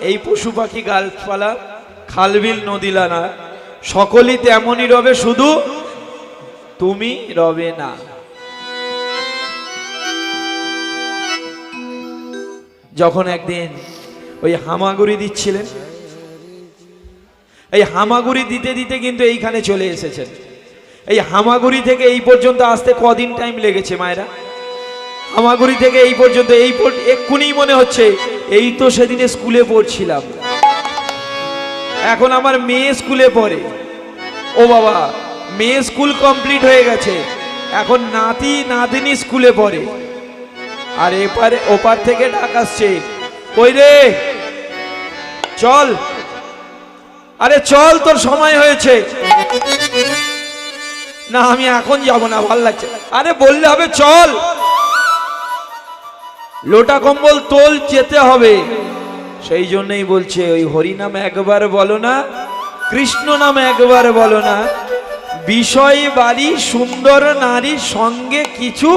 এই পশু পাখি গাছপালা খালবিল নদীলানা সকলেই তেমনই রবে, শুধু তুমি রবে না। যখন একদিন ওই হামাগুড়ি দিচ্ছিলেন, এই হামাগুড়ি দিতে দিতে কিন্তু এইখানে চলে এসেছেন। এই হামাগুড়ি থেকে এই পর্যন্ত আসতে কদিন টাইম লেগেছে মায়েরা? হামাগুড়ি থেকে এই পর্যন্ত এক্ষুনি মনে হচ্ছে এই তো সেদিনে স্কুলে পড়ছিলাম। এখন আমার মেয়ে স্কুলে পড়ে, ও বাবা মেয়ে স্কুল কমপ্লিট হয়ে গেছে, এখন নাতি নাতনি স্কুলে পড়ে। আর এপারে ওপার থেকে ডাক আসছে, কই রে চল, আরে চল তোর সময় হয়েছে। না আমি এখন যাব না, ভাল লাগছে। আরে বললে হবে চল, লোটা কম্বল তোল, যেতে হবে। সেই জন্যই বলছে ওই হরি নাম একবার বলো না, কৃষ্ণ নাম একবার বলো না, বিষয় বাড়ি সুন্দর নারীর সঙ্গে কিছু